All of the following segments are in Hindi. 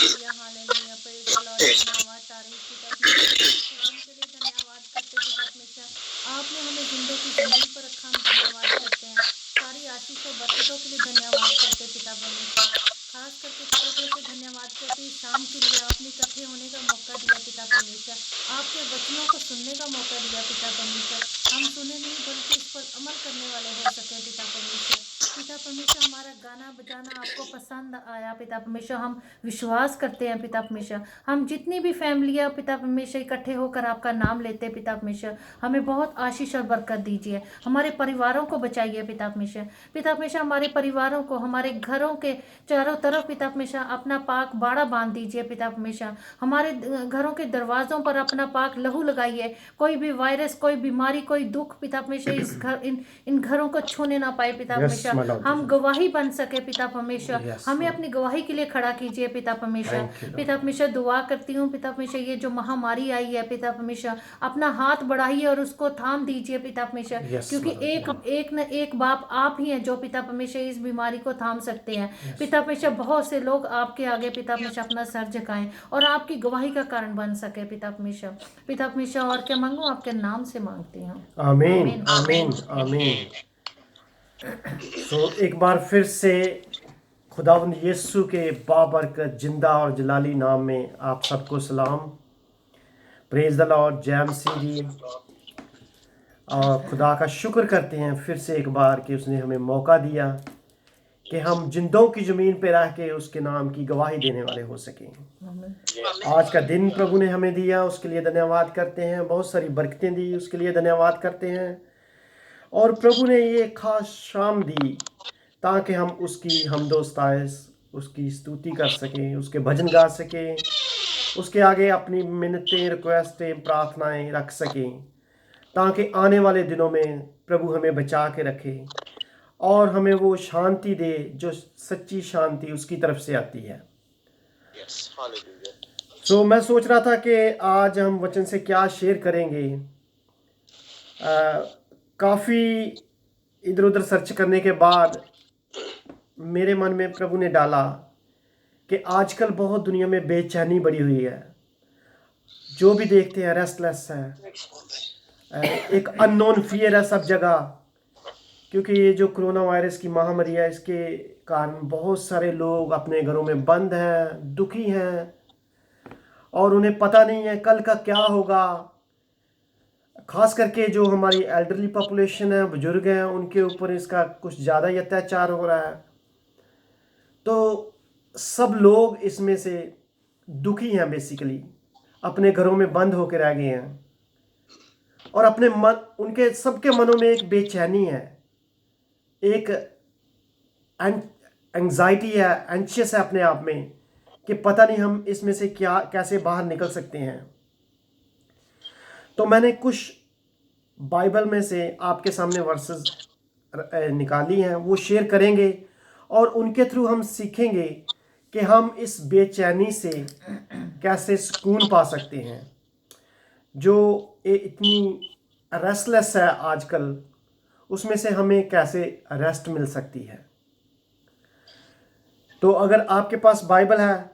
Hallelujah hallelujah praise the Lord. धन्यवाद तारीफ पिता परमेश्वर आपके दिन के लिए धन्यवाद करते पिता परमेश्वर। आपने हमें जिंदों की जमीन पर रखा, हम धन्यवाद करते हैं। सारी आशीष और बरकतों के लिए धन्यवाद करते पिता परमेश्वर। खास करके पिता परमेश्वर धन्यवाद करते इस शाम के लिए आपने इकट्ठे होने का मौका दिया पिता परमेश्वर। आपके वचनों को सुनने का मौका दिया पिता परमेश्वर। हम सुने नहीं बल्कि इस पर अमल करने वाले हो सके पिता परमेश्वर। पिता परमेश्वर हमारा गाना बजाना आपको पसंद आया पिता परमेश्वर। हम विश्वास करते हैं पिता परमेश्वर। हम जितनी भी फैमिलियाँ पिता परमेश्वर इकट्ठे होकर आपका नाम लेते हैं पिता परमेश्वर, हमें बहुत आशीष और बरकत दीजिए। हमारे परिवारों को बचाइए पिता परमेश्वर। पिता परमेश्वर हमारे परिवारों को, हमारे घरों के चारों तरफ पिता परमेश्वर अपना पाक बाड़ा बांध दीजिए पिता परमेश्वर। हमारे घरों के दरवाजों पर अपना पाक लहू लगाइए। कोई भी वायरस, कोई बीमारी, कोई दुख पिता परमेश्वर इस घर इन घरों को छूने ना पाए पिता Yes, my परमेश्वर। Lord हम Jesus. गवाही बन सके पिता परमेश्वर। Yes, हमें Lord. अपनी गवाही के लिए खड़ा कीजिए पिता परमेश्वर। Thank you, Lord. पिता परमेश्वर दुआ करती हूँ पिता परमेश्वर, ये जो महामारी आई है पिता परमेश्वर, अपना हाथ बढ़ाइए और उसको थाम दीजिए पिता परमेश्वर। Yes, क्योंकि my Lord. एक न एक बाप आप ही हैं जो पिता परमेश्वर इस बीमारी को थाम सकते हैं। पिता परमेश्वर बहुत से लोग आपके आगे पिता परमेश्वर अपना सर झुकाएं और आपकी गवाही का कारण बन सके पिता परमेश्वर। पिता परमेश्वर और क्या मांगू, आपके नाम से मांगती हूँ। आमीन आमीन आमीन। एक बार फिर से खुदावंद यीशु के बाबरकत जिंदा और जलाली नाम में आप सबको सलाम। Praise the Lord. जय मसीह जी। और खुदा का शुक्र करते हैं फिर से एक बार कि उसने हमें मौका दिया कि हम जिंदों की ज़मीन पे रह के उसके नाम की गवाही देने वाले हो सकें। आज का दिन प्रभु ने हमें दिया, उसके लिए धन्यवाद करते हैं। बहुत सारी बरकतें दी, उसके लिए धन्यवाद करते हैं। और प्रभु ने ये खास शाम दी ताकि हम उसकी हमदोस्ताइश, उसकी स्तुति कर सकें, उसके भजन गा सकें, उसके आगे अपनी मिन्नतें, रिक्वेस्टें, प्रार्थनाएं रख सकें, ताकि आने वाले दिनों में प्रभु हमें बचा के रखे और हमें वो शांति दे जो सच्ची शांति उसकी तरफ से आती है। मैं सोच रहा था कि आज हम वचन से क्या शेयर करेंगे। काफ़ी इधर उधर सर्च करने के बाद मेरे मन में प्रभु ने डाला कि आजकल बहुत दुनिया में बेचैनी बढ़ी हुई है। जो भी देखते हैं रेस्टलेस है, एक अननोन फियर है सब जगह, क्योंकि ये जो कोरोना वायरस की महामारी है इसके कारण बहुत सारे लोग अपने घरों में बंद हैं, दुखी हैं और उन्हें पता नहीं है कल का क्या होगा। खास करके जो हमारी एल्डरली पॉपुलेशन है, बुजुर्ग हैं, उनके ऊपर इसका कुछ ज़्यादा ही अत्याचार हो रहा है। तो सब लोग इसमें से दुखी हैं, बेसिकली अपने घरों में बंद होकर रह गए हैं और अपने मन, उनके सबके मनों में एक बेचैनी है, एक एंजाइटी है, एंशियस है अपने आप में कि पता नहीं हम इसमें से क्या कैसे बाहर निकल सकते हैं। तो मैंने कुछ बाइबल में से आपके सामने वर्सेस निकाली हैं, वो शेयर करेंगे और उनके थ्रू हम सीखेंगे कि हम इस बेचैनी से कैसे सुकून पा सकते हैं। जो इतनी रेस्टलेस है आजकल, उसमें से हमें कैसे रेस्ट मिल सकती है। तो अगर आपके पास बाइबल है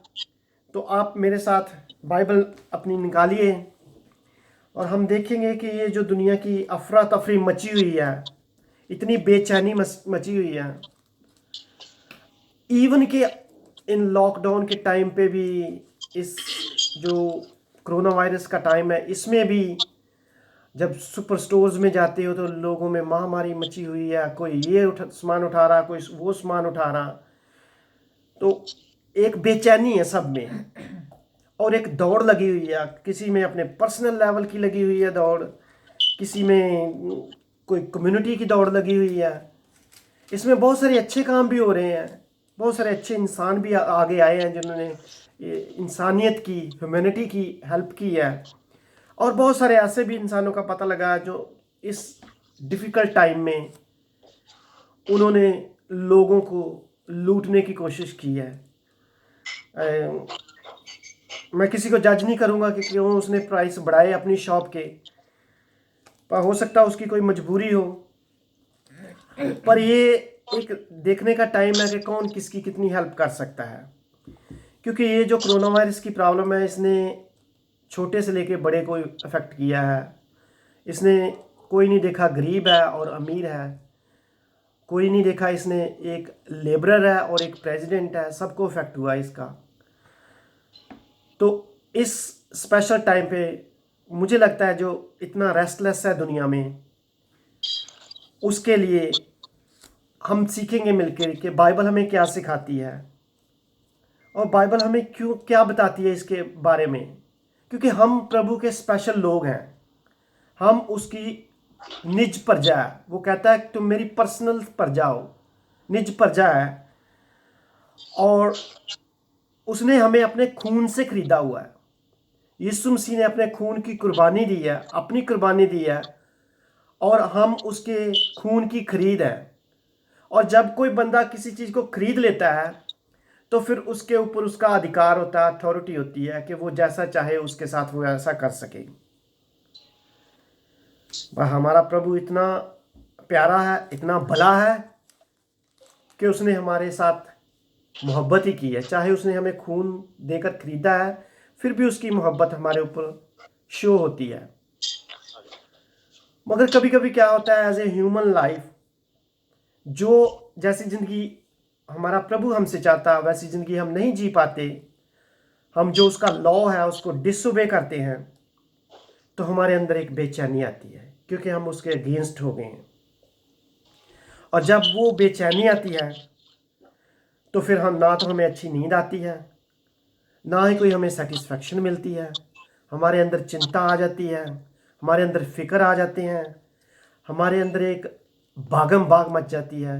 तो आप मेरे साथ बाइबल अपनी निकालिए और हम देखेंगे कि ये जो दुनिया की अफरा तफरी मची हुई है, इतनी बेचैनी मची हुई है, इवन कि इन लॉकडाउन के टाइम पे भी, इस जो कोरोना वायरस का टाइम है इसमें भी जब सुपर स्टोर्स में जाते हो तो लोगों में महामारी मची हुई है। कोई ये सामान उठा रहा, कोई वो सामान उठा रहा, तो एक बेचैनी है सब में और एक दौड़ लगी हुई है। किसी में अपने पर्सनल लेवल की लगी हुई है दौड़, किसी में कोई कम्युनिटी की दौड़ लगी हुई है। इसमें बहुत सारे अच्छे काम भी हो रहे हैं, बहुत सारे अच्छे इंसान भी आगे आए हैं जिन्होंने इंसानियत की, ह्यूमैनिटी की हेल्प की है। और बहुत सारे ऐसे भी इंसानों का पता लगा है जो इस डिफ़िकल्ट टाइम में उन्होंने लोगों को लूटने की कोशिश की है। मैं किसी को जज नहीं करूँगा कि क्यों उसने प्राइस बढ़ाए अपनी शॉप के, पर हो सकता है उसकी कोई मजबूरी हो। पर ये एक देखने का टाइम है कि कौन किसकी कितनी हेल्प कर सकता है, क्योंकि ये जो कोरोना वायरस की प्रॉब्लम है, इसने छोटे से लेके बड़े को अफेक्ट किया है। इसने कोई नहीं देखा गरीब है और अमीर है, कोई नहीं देखा इसने एक लेबरर है और एक प्रेसिडेंट है, सबको अफेक्ट हुआ इसका। तो इस स्पेशल टाइम पे मुझे लगता है जो इतना रेस्टलेस है दुनिया में, उसके लिए हम सीखेंगे मिलकर कि बाइबल हमें क्या सिखाती है और बाइबल हमें क्यों क्या बताती है इसके बारे में। क्योंकि हम प्रभु के स्पेशल लोग हैं, हम उसकी निज प्रजा है। वो कहता है तुम मेरी पर्सनल प्रजा हो, निज प्रजा है, और उसने हमें अपने खून से खरीदा हुआ है। यीशु मसीह ने अपने खून की कुर्बानी दी है, अपनी कुर्बानी दी है, और हम उसके खून की खरीद है। और जब कोई बंदा किसी चीज़ को खरीद लेता है तो फिर उसके ऊपर उसका अधिकार होता है, अथॉरिटी होती है कि वो जैसा चाहे उसके साथ वो ऐसा कर सके। वह हमारा प्रभु इतना प्यारा है, इतना भला है कि उसने हमारे साथ मोहब्बत ही की है। चाहे उसने हमें खून देकर खरीदा है, फिर भी उसकी मोहब्बत हमारे ऊपर शो होती है। मगर कभी कभी क्या होता है, एज ए ह्यूमन लाइफ, जो जैसी ज़िंदगी हमारा प्रभु हमसे चाहता है वैसी ज़िंदगी हम नहीं जी पाते। हम जो उसका लॉ है उसको डिसओबे करते हैं, तो हमारे अंदर एक बेचैनी आती है क्योंकि हम उसके अगेंस्ट हो गए हैं। और जब वो बेचैनी आती है तो फिर हम ना तो हमें अच्छी नींद आती है, ना ही कोई हमें सेटिस्फेक्शन मिलती है। हमारे अंदर चिंता आ जाती है, हमारे अंदर फिक्र आ जाते हैं, हमारे अंदर एक भागम भाग मच जाती है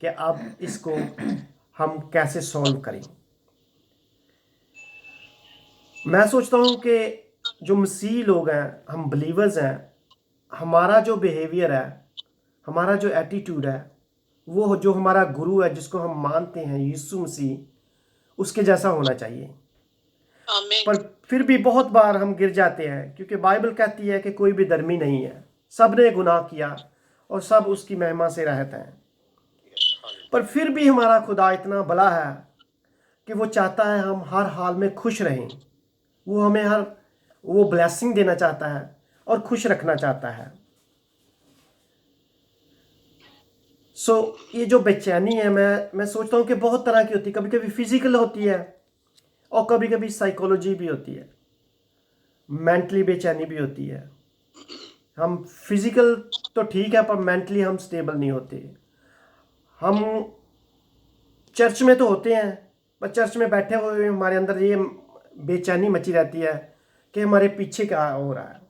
कि अब इसको हम कैसे सॉल्व करें। मैं सोचता हूँ कि जो मसीह लोग हैं, हम बिलीवर्स हैं, हमारा जो बिहेवियर है, हमारा जो एटीट्यूड है, वो जो हमारा गुरु है जिसको हम मानते हैं यीशु मसीह, उसके जैसा होना चाहिए। पर फिर भी बहुत बार हम गिर जाते हैं, क्योंकि बाइबल कहती है कि कोई भी धर्मी नहीं है, सब ने गुनाह किया और सब उसकी महिमा से रहते हैं। पर फिर भी हमारा खुदा इतना भला है कि वो चाहता है हम हर हाल में खुश रहें। वो हमें वो ब्लेसिंग देना चाहता है और खुश रखना चाहता है। ये जो बेचैनी है, मैं सोचता हूँ कि बहुत तरह की होती है। कभी कभी फिजिकल होती है और कभी कभी साइकोलॉजी भी होती है, मेंटली बेचैनी भी होती है। हम फिजिकल तो ठीक है, पर मेंटली हम स्टेबल नहीं होते। हम चर्च में तो होते हैं, पर चर्च में बैठे हुए हमारे अंदर ये बेचैनी मची रहती है कि हमारे पीछे क्या हो रहा है।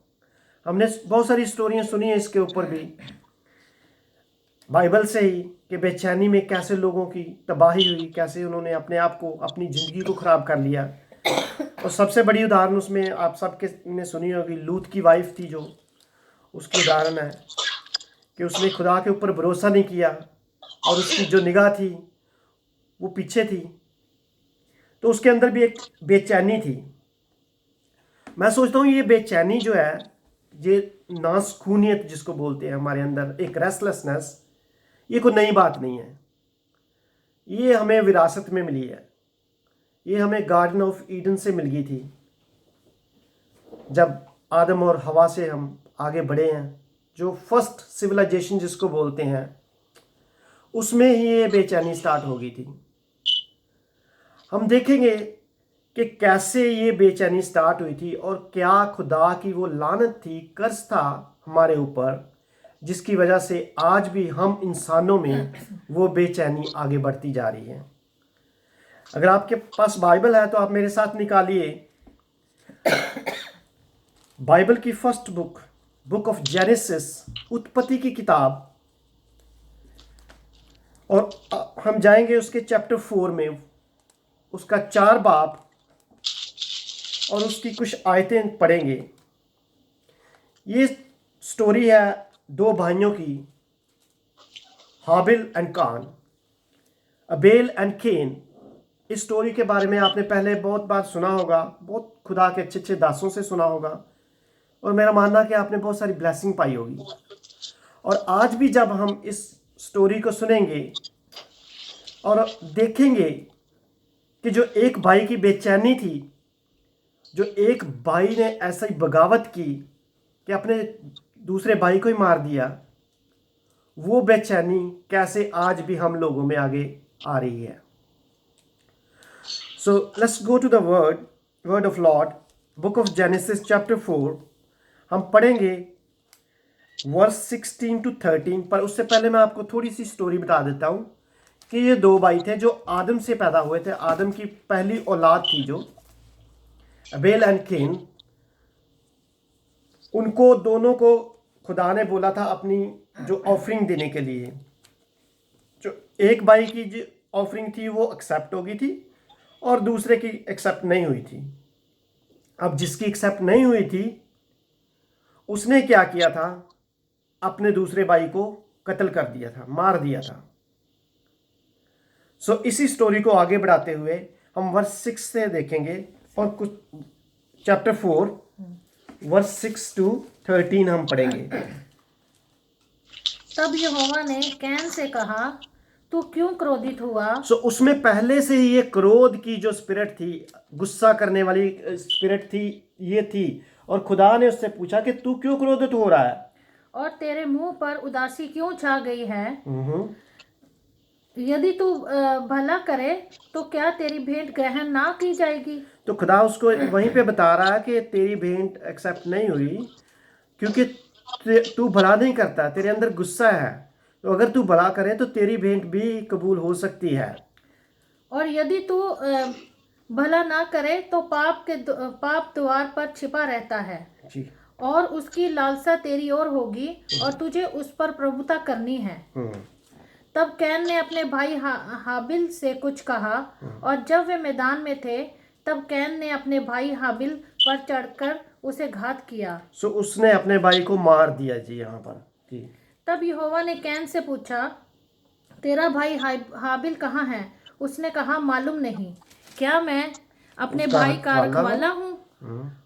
हमने बहुत सारी स्टोरियाँ सुनी हैं इसके ऊपर भी बाइबल से ही, कि बेचैनी में कैसे लोगों की तबाही हुई, कैसे उन्होंने अपने आप को, अपनी ज़िंदगी को ख़राब कर लिया। और सबसे बड़ी उदाहरण उसमें आप सबके ने सुनी होगी, लूत की वाइफ थी, जो उसकी उदाहरण है कि उसने खुदा के ऊपर भरोसा नहीं किया और उसकी जो निगाह थी वो पीछे थी, तो उसके अंदर भी एक बेचैनी थी। मैं सोचता हूँ ये बेचैनी जो है, ये नासुकूनियत जिसको बोलते हैं हमारे अंदर, एक रेस्टलेसनेस, ये कोई नई बात नहीं है। ये हमें विरासत में मिली है। ये हमें गार्डन ऑफ ईडन से मिल गई थी। जब आदम और हवा से हम आगे बढ़े हैं, जो फर्स्ट सिविलाइजेशन जिसको बोलते हैं, उसमें ही ये बेचैनी स्टार्ट हो गई थी। हम देखेंगे कि कैसे ये बेचैनी स्टार्ट हुई थी और क्या खुदा की वो लानत थी, कर्ज था हमारे ऊपर, जिसकी वजह से आज भी हम इंसानों में वो बेचैनी आगे बढ़ती जा रही है। अगर आपके पास बाइबल है तो आप मेरे साथ निकालिए बाइबल की फर्स्ट बुक ऑफ जेनेसिस, उत्पत्ति की किताब, और हम जाएंगे उसके चैप्टर 4 में, उसका 4 बाब और उसकी कुछ आयतें पढ़ेंगे। ये स्टोरी है 2 भाइयों की, हाबिल एंड कान, अबेल एंड केन। इस स्टोरी के बारे में आपने पहले बहुत बार सुना होगा, बहुत खुदा के अच्छे अच्छे दासों से सुना होगा, और मेरा मानना है कि आपने बहुत सारी ब्लेसिंग पाई होगी। और आज भी जब हम इस स्टोरी को सुनेंगे और देखेंगे कि जो एक भाई की बेचैनी थी, जो एक भाई ने ऐसी बगावत की कि अपने दूसरे भाई को ही मार दिया, वो बेचैनी कैसे आज भी हम लोगों में आगे आ रही है। So let's go to the word of Lord, book of Genesis chapter 4। हम पढ़ेंगे वर्स 16 to 13। पर उससे पहले मैं आपको थोड़ी सी स्टोरी बता देता हूँ कि ये दो भाई थे जो आदम से पैदा हुए थे। आदम की पहली औलाद थी जो अबेल एंड केन। उनको दोनों को खुदा ने बोला था अपनी जो ऑफरिंग देने के लिए। जो एक भाई की जो ऑफरिंग थी वो एक्सेप्ट हो गई थी और दूसरे की एक्सेप्ट नहीं हुई थी। अब जिसकी एक्सेप्ट नहीं हुई थी उसने क्या किया था, अपने दूसरे भाई को कत्ल कर दिया था, मार दिया था। सो इसी स्टोरी को आगे बढ़ाते हुए हम वर्स 6 से देखेंगे और कुछ चैप्टर 4 वर्स 6 to 13 हम पढ़ेंगे। तब यहोवा ने कैन से कहा, तू क्यों क्रोधित हुआ? सो उसमें पहले से ही ये क्रोध की जो स्पिरिट थी, गुस्सा करने वाली स्पिरिट थी, ये थी। और खुदा ने उससे पूछा कि तू क्यों क्रोधित हो रहा है और तेरे मुंह पर उदासी क्यों छा गई है? यदि तू भला करे तो क्या तेरी भेंट ग्रहण ना की जाएगी? तो खुदा उसको वहीं पे बता रहा है कि तेरी भेंट एक्सेप्ट नहीं हुई क्योंकि तू भला नहीं करता, तेरे अंदर गुस्सा है। तो अगर तू भला करे तो तेरी भेंट भी कबूल हो सकती है। और यदि तू भला ना करे तो पाप द्वार पर छिपा रहता है जी। और उसकी लालसा तेरी ओर होगी और तुझे उस पर प्रभुता करनी है। तब कैन ने अपने भाई हाबिल से कुछ कहा और जब वे मैदान में थे तब कैन ने अपने भाई हाबिल पर चढ़कर उसे घात किया। सो उसने अपने भाई को मार दिया जी यहाँ पर जी। तब यहोवा ने कैन से पूछा, तेरा भाई हाबिल कहाँ है? उसने कहा, मालूम नहीं। क्या मैं अपने भाई का रखवाला हूँ?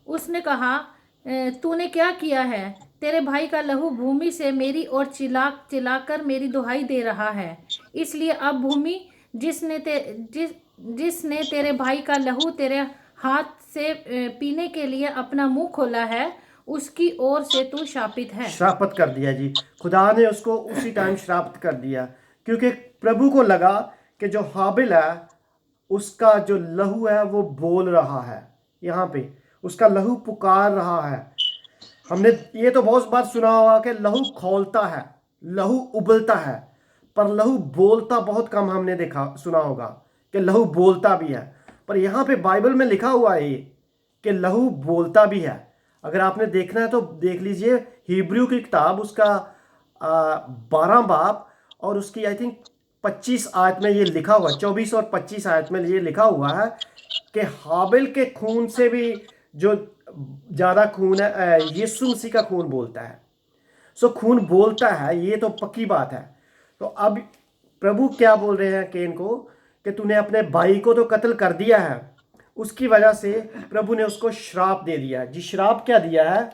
उसने कहा, तूने क्या किया है? तेरे भाई का लहू भूमि से मेरी ओर चिल्लाकर मेरी दुहाई दे रहा है। इसलिए अब भूमि जिसने तेरे भाई का लहू तेरे हाथ से पीने के लिए अपना मुंह खोला है, उसकी ओर से तू शापित है। श्रापित कर दिया जी। खुदा ने उसको उसी टाइम श्रापित कर दिया क्योंकि प्रभु को लगा कि जो हाबिल है उसका जो लहू है वो बोल रहा है। यहाँ पे उसका लहू पुकार रहा है। हमने ये तो बहुत बार सुना होगा कि लहू खौलता है, लहू उबलता है, पर लहू बोलता बहुत कम हमने देखा सुना होगा कि लहू बोलता भी है। पर यहाँ पे बाइबल में लिखा हुआ है कि लहू बोलता भी है। अगर आपने देखना है तो देख लीजिए, हिब्रू की किताब उसका 12 बाब और उसकी आई थिंक 25 आयत में ये लिखा हुआ है, 24 और 25 आयत में ये लिखा हुआ है कि हाबिल के खून से भी जो ज़्यादा खून है यीशु मसीह का खून बोलता है। सो खून बोलता है, ये तो पक्की बात है। तो अब प्रभु क्या बोल रहे हैं केन को कि तूने अपने भाई को तो कत्ल कर दिया है, उसकी वजह से प्रभु ने उसको श्राप दे दिया जी। श्राप क्या दिया है?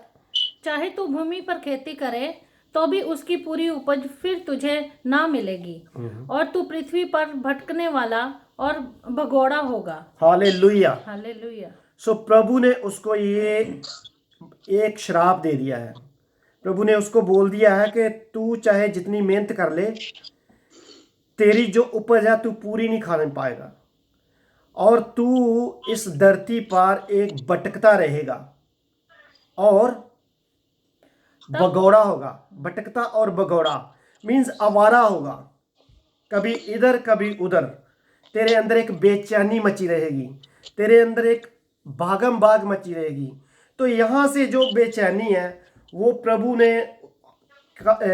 चाहे तू भूमि पर खेती करे तो भी उसकी पूरी उपज फिर तुझे ना मिलेगी और तू पृथ्वी पर भटकने वाला और भगोड़ा होगा। Hallelujah, hallelujah. सो प्रभु ने उसको ये एक श्राप दे दिया है। प्रभु ने उसको बोल दिया है कि तू चाहे जितनी मेहनत कर ले, तेरी जो उपज है तू पूरी नहीं खाने पाएगा और तू इस धरती पर एक भटकता रहेगा और भगोड़ा होगा। भटकता और भगोड़ा मीन्स आवारा होगा, कभी इधर कभी उधर। तेरे अंदर एक बेचैनी मची रहेगी, तेरे अंदर एक भागम भाग मची रहेगी। तो यहाँ से जो बेचैनी है वो प्रभु ने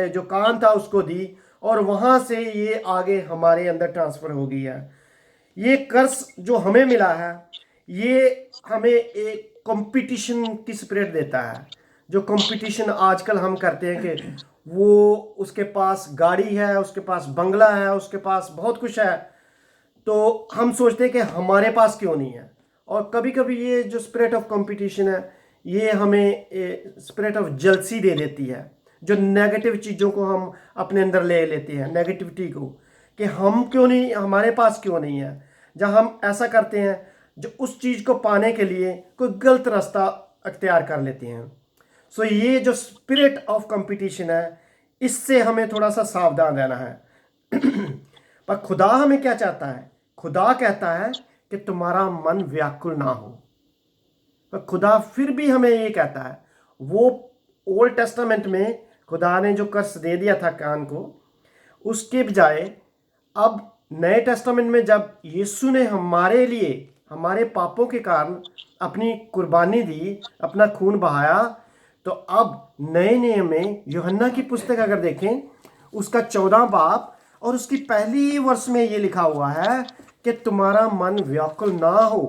जो कान था उसको दी और वहाँ से ये आगे हमारे अंदर ट्रांसफ़र हो गई है। ये कर्ज जो हमें मिला है ये हमें एक कंपटीशन की स्पिरिट देता है। जो कंपटीशन आजकल हम करते हैं कि वो उसके पास गाड़ी है, उसके पास बंगला है, उसके पास बहुत कुछ है, तो हम सोचते हैं कि हमारे पास क्यों नहीं है। और कभी कभी ये जो स्पिरिट ऑफ कंपटीशन है ये हमें स्पिरिट ऑफ जलसी दे देती है, जो नेगेटिव चीज़ों को हम अपने अंदर ले लेते हैं, नेगेटिविटी को, कि हम क्यों नहीं, हमारे पास क्यों नहीं है। जहाँ हम ऐसा करते हैं जो उस चीज़ को पाने के लिए कोई गलत रास्ता अख्तियार कर लेते हैं। सो ये जो स्पिरिट ऑफ कंपटीशन है, इससे हमें थोड़ा सा सावधान रहना है। पर खुदा हमें क्या चाहता है? खुदा कहता है कि तुम्हारा मन व्याकुल ना हो। पर खुदा फिर भी हमें ये कहता है, वो ओल्ड टेस्टामेंट में खुदा ने जो कर्ज दे दिया था कान को, उसके बजाय अब नए टेस्टामेंट में जब यीशु ने हमारे लिए हमारे पापों के कारण अपनी कुर्बानी दी, अपना खून बहाया, तो अब नए नियम में यूहन्ना की पुस्तक अगर देखें, उसका 14 बाब और उसकी पहली वर्ष में ये लिखा हुआ है कि तुम्हारा मन व्याकुल ना हो।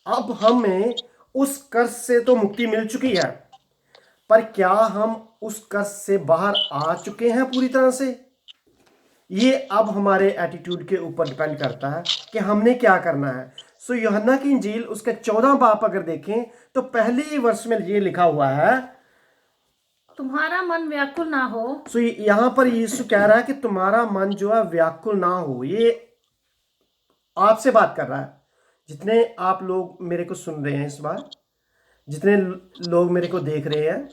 अब हमें उस कर्ज से तो मुक्ति मिल चुकी है, पर क्या हम उस कर्ज से बाहर आ चुके हैं पूरी तरह से? ये अब हमारे एटीट्यूड के ऊपर डिपेंड करता है कि हमने क्या करना है। सो यूहन्ना की इंजील उसका 14 बाब अगर देखें तो पहले वर्ष में ये लिखा हुआ है, तुम्हारा मन व्याकुल ना हो। सो यहां पर यीशु कह रहा है कि तुम्हारा मन जो है व्याकुल ना हो। ये आपसे बात कर रहा है। जितने आप लोग मेरे को सुन रहे हैं इस बार, जितने लोग मेरे को देख रहे हैं,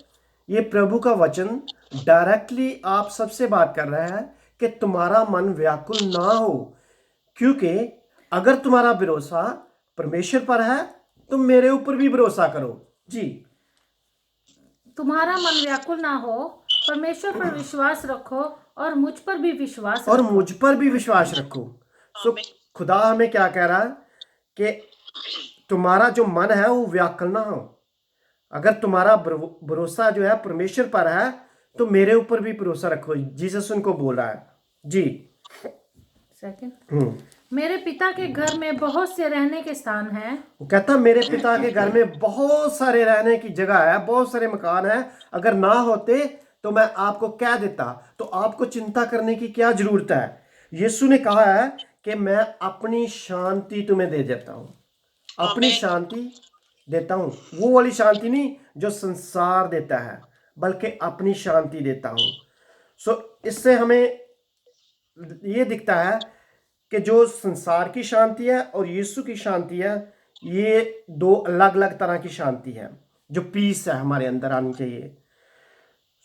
ये प्रभु का वचन डायरेक्टली आप सबसे बात कर रहा है कि तुम्हारा मन व्याकुल ना हो। क्योंकि अगर तुम्हारा भरोसा परमेश्वर पर है तो मेरे ऊपर भी भरोसा करो। जी, तुम्हारा मन व्याकुल ना हो, परमेश्वर पर विश्वास रखो और मुझ पर भी विश्वास और रखो। मुझ पर भी विश्वास रखो। सो खुदा हमें क्या कह रहा है कि तुम्हारा जो मन है वो व्याकुल ना हो। अगर तुम्हारा भरोसा जो है परमेश्वर पर है तो मेरे ऊपर भी भरोसा रखो। जीसस उनको बोल रहा है। जी, सेकंड, मेरे पिता के घर में बहुत से रहने के स्थान हैं। वो कहता मेरे पिता के घर में बहुत सारे रहने की जगह है, बहुत सारे मकान है। अगर ना होते तो मैं आपको कह देता। तो आपको चिंता करने की क्या जरूरत है? यीशु ने कहा है कि मैं अपनी शांति तुम्हें दे देता हूं, अपनी शांति देता हूं। वो वाली शांति नहीं जो संसार देता है, बल्कि अपनी शांति देता हूं। सो इससे हमें ये दिखता है कि जो संसार की शांति है और यीशु की शांति है, ये दो अलग अलग तरह की शांति है। जो पीस है हमारे अंदर आनी चाहिए।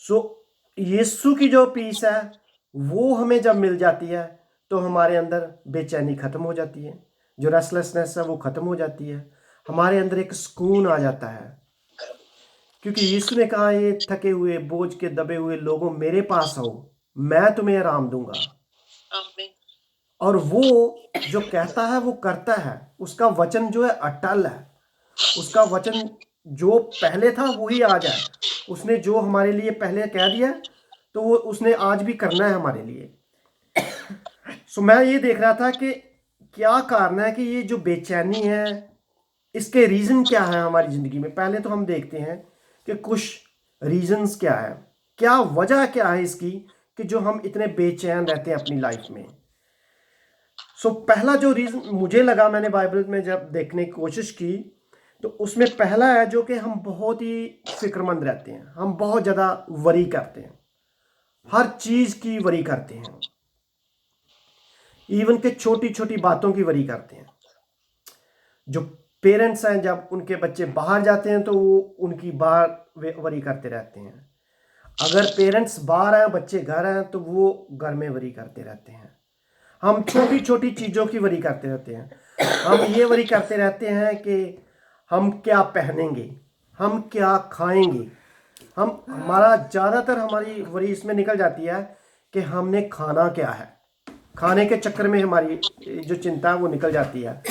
सो यीशु की जो पीस है वो हमें जब मिल जाती है तो हमारे अंदर बेचैनी खत्म हो जाती है, जो रेस्टलेसनेस है वो खत्म हो जाती है, हमारे अंदर एक सुकून आ जाता है। क्योंकि यीशु ने कहा, ये थके हुए बोझ के दबे हुए लोगों मेरे पास आओ, मैं तुम्हें आराम दूंगा। और वो जो कहता है वो करता है। उसका वचन जो है अटल है। उसका वचन जो पहले था वही आज है। उसने जो हमारे लिए पहले कह दिया तो वो उसने आज भी करना है हमारे लिए। सो मैं ये देख रहा था कि क्या कारण है कि ये जो बेचैनी है, इसके रीज़न क्या है हमारी ज़िंदगी में। पहले तो हम देखते हैं कि कुछ रीजंस क्या है, क्या वजह क्या है इसकी कि जो हम इतने बेचैन रहते हैं अपनी लाइफ में। सो पहला जो रीज़न मुझे लगा, मैंने बाइबल में जब देखने की कोशिश की तो उसमें पहला है जो कि हम बहुत ही फिक्रमंद रहते हैं। हम बहुत ज़्यादा वरी करते हैं, हर चीज़ की वरी करते हैं, इवन के छोटी छोटी बातों की वरी करते हैं। जो पेरेंट्स हैं जब उनके बच्चे बाहर जाते हैं तो वो उनकी बाहर वरी करते रहते हैं। अगर पेरेंट्स बाहर हैं बच्चे घर हैं तो वो घर में वरी करते रहते हैं। हम छोटी छोटी चीज़ों की वरी करते रहते हैं। हम ये वरी करते रहते हैं कि हम क्या पहनेंगे, हम क्या खाएंगे। हमारा ज़्यादातर हमारी वरी इसमें निकल जाती है कि हमने खाना क्या है। खाने के चक्कर में हमारी जो चिंता है वो निकल जाती है।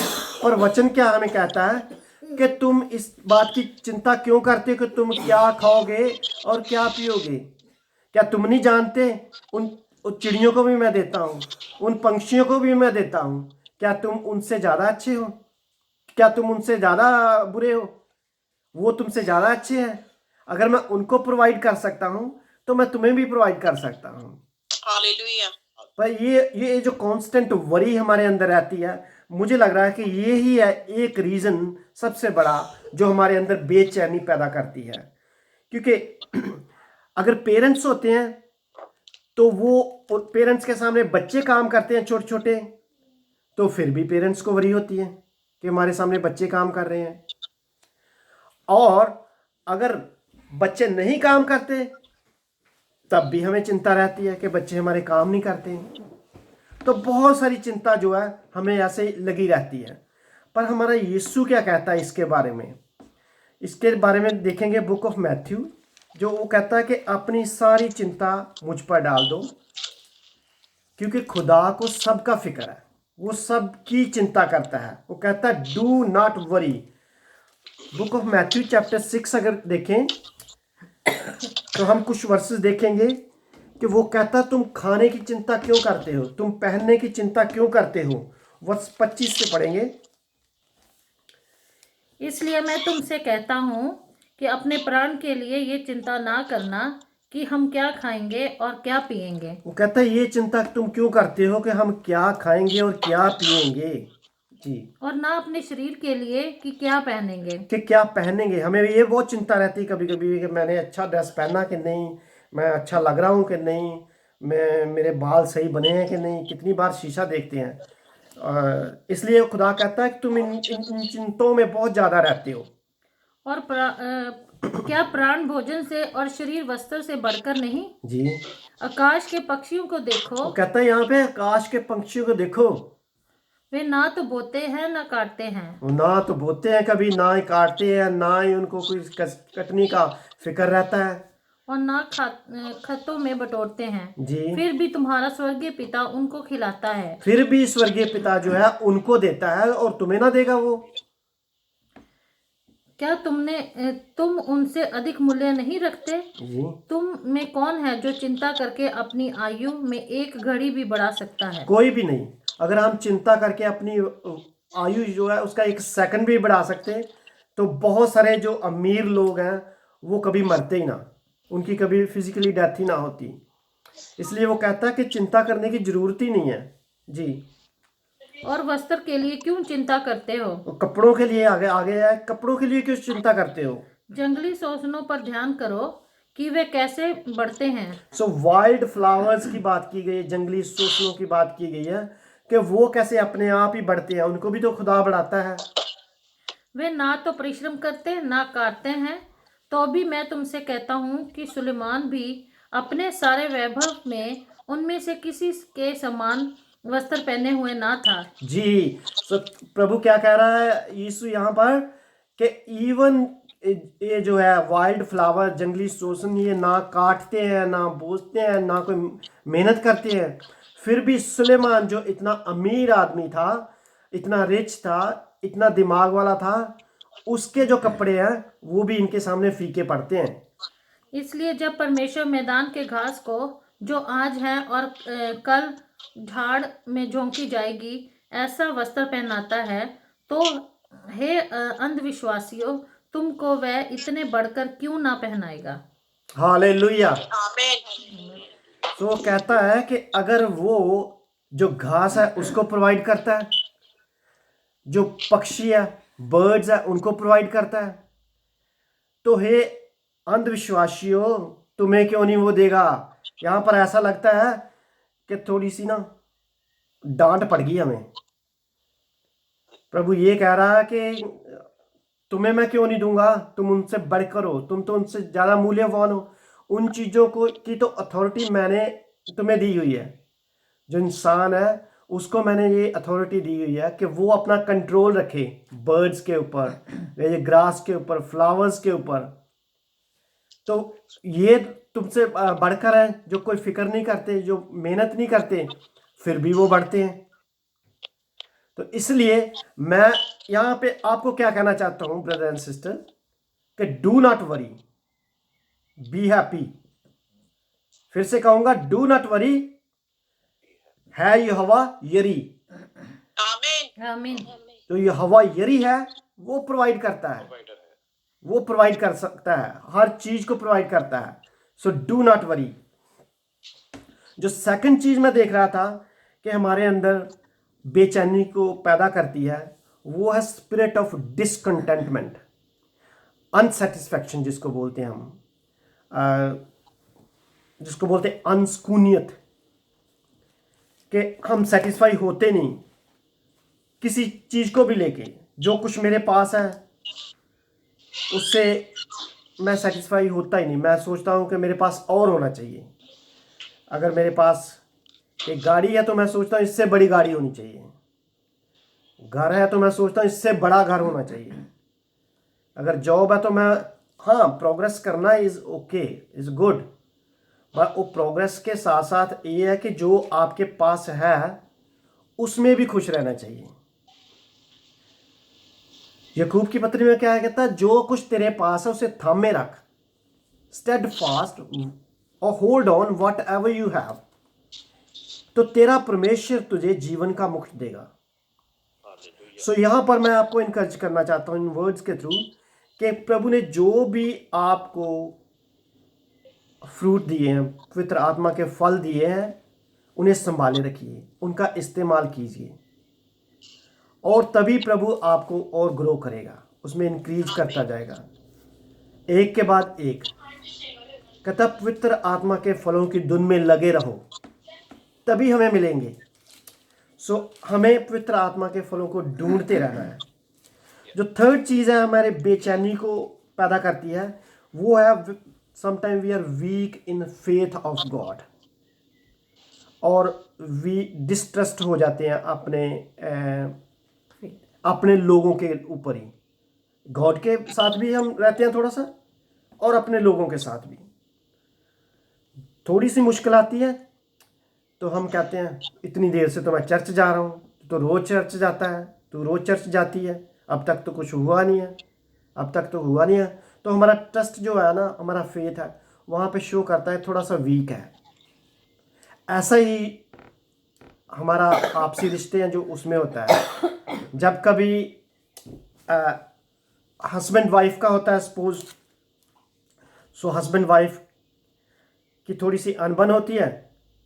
और वचन क्या हमें कहता है कि तुम इस बात की चिंता क्यों करते हो कि तुम क्या खाओगे और क्या पियोगे? क्या तुम नहीं जानते उन चिड़ियों को भी मैं देता हूँ, उन पंछियों को भी मैं देता हूँ। क्या तुम उनसे ज़्यादा अच्छे हो? क्या तुम उनसे ज़्यादा बुरे हो? वो तुमसे ज़्यादा अच्छे हैं। अगर मैं उनको प्रोवाइड कर सकता हूँ तो मैं तुम्हें भी प्रोवाइड कर सकता हूँ। हालेलुया। पर ये जो कांस्टेंट वरी हमारे अंदर रहती है, मुझे लग रहा है कि ये ही है एक रीज़न सबसे बड़ा जो हमारे अंदर बेचैनी पैदा करती है। क्योंकि अगर पेरेंट्स होते हैं तो वो पेरेंट्स के सामने बच्चे काम करते हैं छोटे छोटे, तो फिर भी पेरेंट्स को वरी होती है कि हमारे सामने बच्चे काम कर रहे हैं। और अगर बच्चे नहीं काम करते तब भी हमें चिंता रहती है कि बच्चे हमारे काम नहीं करते। तो बहुत सारी चिंता जो है हमें ऐसे लगी रहती है। पर हमारा यीशु क्या कहता है इसके बारे में? इसके बारे में देखेंगे बुक ऑफ मैथ्यू, जो वो कहता है कि अपनी सारी चिंता मुझ पर डाल दो, क्योंकि खुदा को सबका फिक्र है, वो सबकी चिंता करता है। वो कहता है do not worry. Book of Matthew chapter 6 अगर देखें तो हम कुछ वर्सेस देखेंगे कि वो कहता तुम खाने की चिंता क्यों करते हो, तुम पहनने की चिंता क्यों करते हो। वर्ष 25 से पढ़ेंगे। इसलिए मैं तुमसे कहता हूँ कि अपने प्राण के लिए ये चिंता ना करना कि हम क्या खाएंगे और क्या पिएंगे, वो कहता है ये चिंता तुम क्यों करते हो कि हम क्या खाएंगे और क्या पिएंगे। जी, और ना अपने शरीर के लिए कि क्या पहनेंगे। कि क्या पहनेंगे। हमें ये बहुत चिंता रहती है कभी कभी कि मैंने अच्छा ड्रेस पहना कि नहीं, मैं अच्छा लग रहा हूँ कि नहीं, मैं मेरे बाल सही बने हैं कि नहीं। कितनी बार शीशा देखते हैं। इसलिए खुदा कहता है कि तुम इन चिंताओं में बहुत ज़्यादा रहते हो। और क्या प्राण भोजन से और शरीर वस्त्र से बढ़कर नहीं? जी, आकाश के पक्षियों को देखो, वो कहता है यहाँ पे आकाश के पंछियों को देखो, वे ना तो बोते हैं ना काटते हैं, वो ना तो बोते हैं कभी, ना ही काटते हैं, ना ही उनको कोई कटनी का फिक्र रहता है। और ना खतों में बटोरते हैं, जी, फिर भी तुम्हारा स्वर्गीय पिता उनको खिलाता है। फिर भी स्वर्गीय पिता जो है उनको देता है, और तुम्हें ना देगा वो? क्या तुम उनसे अधिक मूल्य नहीं रखते? जी, तुम में कौन है जो चिंता करके अपनी आयु में एक घड़ी भी बढ़ा सकता है? कोई भी नहीं। अगर हम चिंता करके अपनी आयु जो है उसका एक सेकंड भी बढ़ा सकते, तो बहुत सारे जो अमीर लोग हैं वो कभी मरते ही ना, उनकी कभी फिजिकली डेथ ही ना होती। इसलिए वो कहता है कि चिंता करने की जरूरत ही नहीं है। जी, और वस्त्र के लिए क्यों चिंता करते हो? वो कपड़ों के लिए आगे आगे है, कपड़ों के लिए क्यों चिंता करते हो? जंगली शोषणों पर ध्यान करो कि वे कैसे बढ़ते हैं। सो वाइल्ड फ्लावर्स की बात की गई है, जंगली सूसनों की बात की गई है कि वो कैसे अपने आप ही बढ़ते हैं, उनको भी तो खुदा बढ़ाता है। वे ना तो परिश्रम करते ना काटते हैं, तो भी मैं तुमसे कहता हूँ कि सुलेमान भी अपने सारे वैभव में उनमें से किसी के समान वस्त्र पहने हुए ना था। जी, सो प्रभु क्या कह रहा है यीशु यहाँ पर कि इवन ये जो है वाइल्ड फ्लावर, जंगली शोषण, ये ना काटते हैं, ना बोसते हैं, ना कोई मेहनत करते हैं, फिर भी सुलेमान जो इतना अमीर आदमी था, इतना रिच था, इतना दिमाग वाला था, उसके जो कपड़े हैं वो भी इनके सामने फीके पड़ते हैं। इसलिए जब परमेश्वर मैदान के घास को जो आज है और कल झाड़ में झोंकी जाएगी ऐसा वस्त्र पहनाता है, तो हे अंधविश्वासियों, तुमको वह इतने बढ़कर क्यों ना पहनाएगा। हालेलुया। आमीन। तो वो कहता है कि अगर वो जो घास है उसको प्रोवाइड करता है, जो पक्षी है, बर्ड्स है, उनको प्रोवाइड करता है, तो हे अंधविश्वासियों, तुम्हें क्यों नहीं वो देगा। यहाँ पर ऐसा लगता है कि थोड़ी सी ना डांट पड़ गई हमें। प्रभु ये कह रहा है कि तुम्हें मैं क्यों नहीं दूंगा, तुम उनसे बढ़कर हो, तुम तो उनसे ज़्यादा मूल्यवान हो। उन चीज़ों को की तो अथॉरिटी मैंने तुम्हें दी हुई है। जो इंसान है उसको मैंने ये अथॉरिटी दी हुई है कि वो अपना कंट्रोल रखे बर्ड्स के ऊपर, ये ग्रास के ऊपर, फ्लावर्स के ऊपर। तो ये तुमसे बढ़कर है जो कोई फिक्र नहीं करते, जो मेहनत नहीं करते, फिर भी वो बढ़ते हैं। तो इसलिए मैं यहाँ पे आपको क्या कहना चाहता हूँ ब्रदर एंड सिस्टर, कि do not worry, be happy. फिर से कहूंगा, डू नॉट वरी, है यहोवा यरी। आमीन। आमीन। तो यहोवा यरी है, वो प्रोवाइड करता है, वो प्रोवाइड कर सकता है, हर चीज को प्रोवाइड करता है। So do not worry. जो सेकंड चीज मैं देख रहा था कि हमारे अंदर बेचैनी को पैदा करती है, वो है स्पिरिट ऑफ डिसकंटेंटमेंट, अनसेटिस्फैक्शन जिसको बोलते हैं हम, जिसको बोलते हैं अनसुकूनियत, कि हम सेटिस्फाई होते नहीं, किसी चीज़ को भी लेके, जो कुछ मेरे पास है उससे मैं सेटिस्फाई होता ही नहीं। मैं सोचता हूँ कि मेरे पास और होना चाहिए। अगर मेरे पास एक गाड़ी है तो मैं सोचता हूँ इससे बड़ी गाड़ी होनी चाहिए। घर है तो मैं सोचता हूँ इससे बड़ा घर होना चाहिए। अगर जॉब है तो मैं, हाँ, प्रोग्रेस करना is okay, is good, but वो प्रोग्रेस के साथ साथ ये है कि जो आपके पास है उसमें भी खुश रहना चाहिए। याकूब की पत्री में क्या कहता है, जो कुछ तेरे पास है उसे थामे रख, स्टेड फास्ट और hold on what ever you have, तो तेरा परमेश्वर तुझे जीवन का मुकुट देगा। सो यहाँ पर मैं आपको इनकरेज करना चाहता हूँ इन वर्ड्स के थ्रू कि प्रभु ने जो भी आपको फ्रूट दिए हैं, पवित्र आत्मा के फल दिए हैं, उन्हें संभाले रखिए, उनका इस्तेमाल कीजिए, और तभी प्रभु आपको और ग्रो करेगा, उसमें इंक्रीज करता जाएगा, एक के बाद एक। कहता पवित्र आत्मा के फलों की धुन में लगे रहो, तभी हमें मिलेंगे। सो हमें पवित्र आत्मा के फलों को ढूंढते रहना है। जो थर्ड चीज़ है हमारे बेचैनी को पैदा करती है, वो है sometime we are weak in faith of God, और वी डिस्ट्रस्ट हो जाते हैं अपने लोगों के ऊपर ही। गॉड के साथ भी हम रहते हैं थोड़ा सा, और अपने लोगों के साथ भी। थोड़ी सी मुश्किल आती है तो हम कहते हैं इतनी देर से तो मैं चर्च जा रहा हूँ, तो रोज़ चर्च जाता है, तो रोज़ चर्च जाती है, अब तक तो कुछ हुआ नहीं है, अब तक तो हुआ नहीं है। तो हमारा ट्रस्ट जो है ना, हमारा फेथ है, वहाँ पे शो करता है थोड़ा सा वीक है। ऐसा ही हमारा आपसी रिश्ते हैं जो उसमें होता है। जब कभी हस्बैंड वाइफ का होता है सपोज, सो हस्बैंड वाइफ की थोड़ी सी अनबन होती है,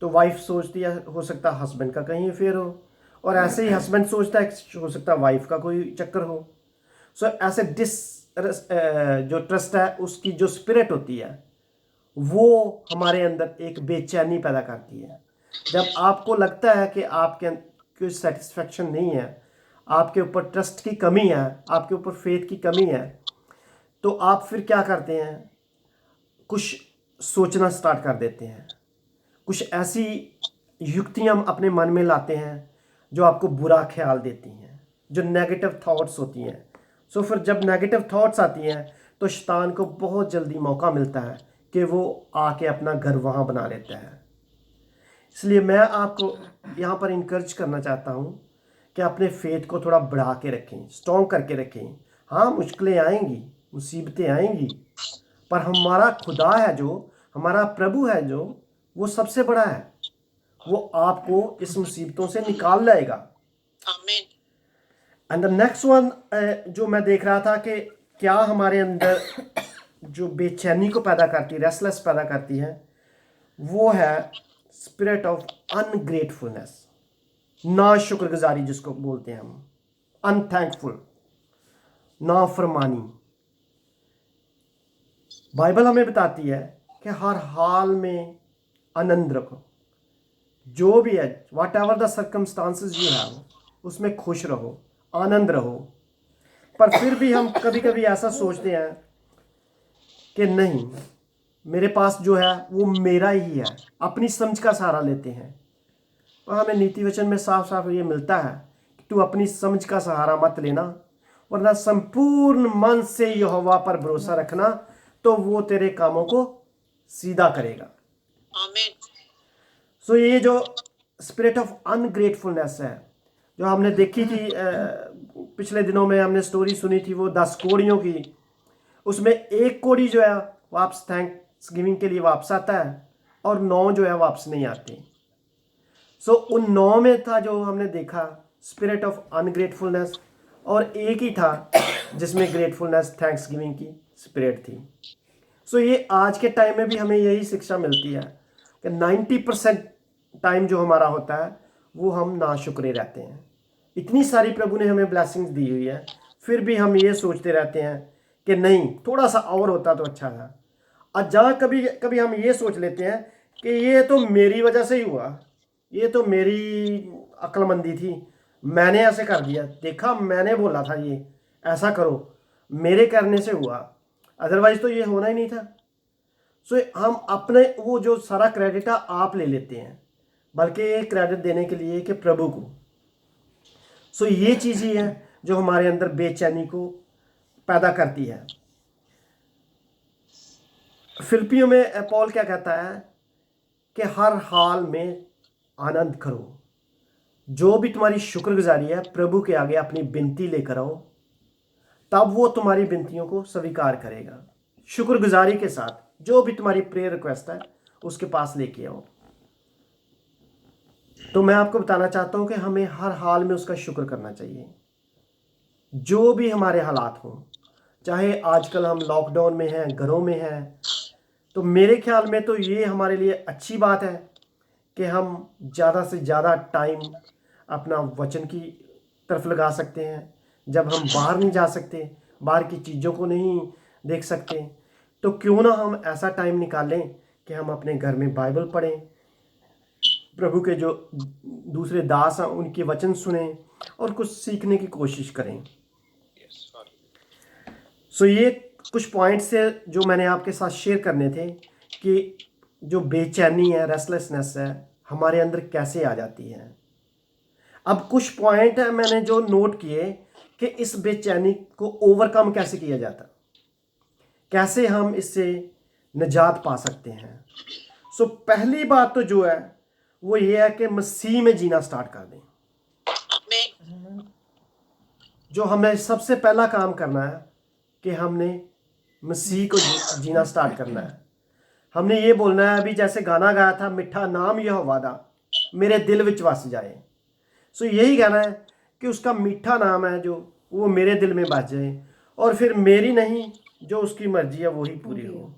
तो वाइफ सोचती है हो सकता है हस्बैंड का कहीं अफेयर हो, और ऐसे ही हस्बैंड सोचता है हो सकता है वाइफ का कोई चक्कर हो। सो ऐसे जो ट्रस्ट है उसकी जो स्पिरिट होती है वो हमारे अंदर एक बेचैनी पैदा करती है। जब आपको लगता है कि आपके कोई सेटिस्फेक्शन नहीं है, आपके ऊपर ट्रस्ट की कमी है, आपके ऊपर फेथ की कमी है, तो आप फिर क्या करते हैं, कुछ सोचना स्टार्ट कर देते हैं, कुछ ऐसी युक्तियाँ अपने मन में लाते हैं जो आपको बुरा ख्याल देती हैं, जो नेगेटिव थॉट्स होती हैं। सो फिर जब नेगेटिव थॉट्स आती हैं तो शैतान को बहुत जल्दी मौका मिलता है कि वो आके अपना घर वहाँ बना लेता है। इसलिए मैं आपको यहाँ पर इनकरेज करना चाहता हूँ कि अपने फेथ को थोड़ा बढ़ा के रखें, स्ट्रॉन्ग करके रखें। हाँ, मुश्किलें आएंगी, मुसीबतें आएंगी, पर हमारा खुदा है, जो हमारा प्रभु है, जो वो सबसे बड़ा है, वो आपको इस मुसीबतों से निकाल लाएगा। आमीन। एंड द नेक्स्ट वन जो मैं देख रहा था कि क्या हमारे अंदर जो बेचैनी को पैदा करती है, रेस्टलेस पैदा करती है, वो है स्पिरिट ऑफ अनग्रेटफुलनेस, ना शुक्रगुजारी जिसको बोलते हैं हम, अनथैंकफुल, ना फरमानी। बाइबल हमें बताती है कि हर हाल में आनंद रखो, जो भी है, whatever the circumstances you have, उसमें खुश रहो, आनंद रहो। पर फिर भी हम कभी कभी ऐसा सोचते हैं कि नहीं, मेरे पास जो है वो मेरा ही है, अपनी समझ का सहारा लेते हैं। और हमें नीति वचन में साफ साफ ये मिलता है कि तू अपनी समझ का सहारा मत लेना, वरना संपूर्ण मन से यहोवा पर भरोसा रखना, तो वो तेरे कामों को सीधा करेगा। आमीन। सो ये जो स्पिरिट ऑफ अनग्रेटफुलनेस है, जो हमने देखी थी पिछले दिनों में, हमने स्टोरी सुनी थी वो 10 कोड़ियों की। उसमें एक कोड़ी जो है वापस थैंक्स गिविंग के लिए वापस आता है, और 9 जो है वापस नहीं आते। सो उन 9 में था जो हमने देखा स्पिरिट ऑफ अनग्रेटफुलनेस, और एक ही था जिसमें ग्रेटफुलनेस, थैंक्स गिविंग की स्पिरिट थी। सो ये आज के टाइम में भी हमें यही शिक्षा मिलती है कि 90% टाइम जो हमारा होता है वो हम नाशुक्रे रहते हैं। इतनी सारी प्रभु ने हमें ब्लेसिंग्स दी हुई है, फिर भी हम ये सोचते रहते हैं कि नहीं, थोड़ा सा और होता तो अच्छा था। और जहाँ कभी कभी हम ये सोच लेते हैं कि ये तो मेरी वजह से ही हुआ, ये तो मेरी अक्लमंदी थी, मैंने ऐसे कर दिया, देखा मैंने बोला था ये ऐसा करो, मेरे करने से हुआ, अदरवाइज तो ये होना ही नहीं था। सो हम अपने वो जो सारा क्रेडिट है आप ले लेते हैं, बल्कि ये क्रेडिट देने के लिए कि प्रभु को। सो ये चीज़ ही है जो हमारे अंदर बेचैनी को पैदा करती है। फिलिपियों में पौल क्या कहता है कि हर हाल में आनंद करो, जो भी तुम्हारी शुक्रगुजारी है प्रभु के आगे अपनी विनती लेकर आओ, तब वो तुम्हारी विनतियों को स्वीकार करेगा। शुक्रगुजारी के साथ जो भी तुम्हारी प्रेयर रिक्वेस्ट है उसके पास लेके आओ। तो मैं आपको बताना चाहता हूं कि हमें हर हाल में उसका शुक्र करना चाहिए, जो भी हमारे हालात हों। चाहे आजकल हम लॉकडाउन में हैं, घरों में हैं, तो मेरे ख्याल में तो ये हमारे लिए अच्छी बात है कि हम ज़्यादा से ज़्यादा टाइम अपना वचन की तरफ लगा सकते हैं। जब हम बाहर नहीं जा सकते, बाहर की चीज़ों को नहीं देख सकते, तो क्यों ना हम ऐसा टाइम निकालें कि हम अपने घर में बाइबल पढ़ें, प्रभु के जो दूसरे दास हैं उनके वचन सुने और कुछ सीखने की कोशिश करें। सो ये कुछ पॉइंट्स थे जो मैंने आपके साथ शेयर करने थे कि जो बेचैनी है, रेस्टलेसनेस है, हमारे अंदर कैसे आ जाती है। अब कुछ पॉइंट है मैंने जो नोट किए कि इस बेचैनी को ओवरकम कैसे किया जाता, कैसे हम इससे निजात पा सकते हैं। सो पहली बात तो जो है वो ये है कि मसीह में जीना स्टार्ट कर दें। Amen. जो हमें सबसे पहला काम करना है कि हमने मसीह को जीना स्टार्ट करना है। हमने ये बोलना है, अभी जैसे गाना गाया था, मिठा नाम यह वादा मेरे दिल विच वस जाए। सो यही कहना है कि उसका मीठा नाम है जो वो मेरे दिल में बस जाए, और फिर मेरी नहीं जो उसकी मर्जी है वही पूरी हो।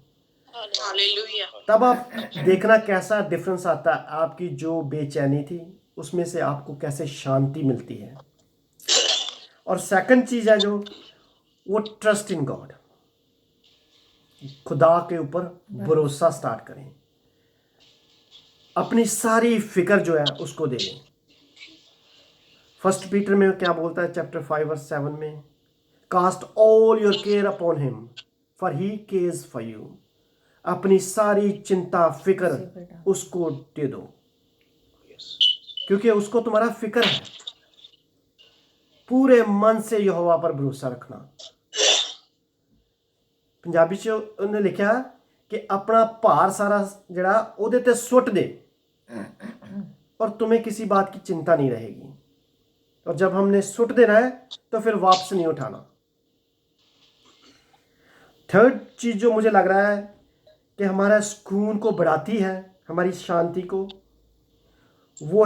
Hallelujah. तब आप देखना कैसा डिफरेंस आता है, आपकी जो बेचैनी थी उसमें से आपको कैसे शांति मिलती है। और सेकंड चीज़ है जो वो ट्रस्ट इन गॉड, खुदा के ऊपर भरोसा स्टार्ट करें, अपनी सारी फिक्र जो है उसको दे दें। फर्स्ट पीटर में क्या बोलता है, चैप्टर 5:7 में, cast all your care upon him for he cares for you. अपनी सारी चिंता फिक्र उसको दे दो, क्योंकि उसको तुम्हारा फिक्र है। पूरे मन से यहोवा पर भरोसा रखना। पंजाबी च उन्हें लिखा कि अपना भार सारा जड़ा ओदे ते सुट दे और तुम्हें किसी बात की चिंता नहीं रहेगी। और जब हमने सुट देना है तो फिर वापस नहीं उठाना। थर्ड चीज़ जो मुझे लग रहा है कि हमारा सुकून को बढ़ाती है, हमारी शांति को, वो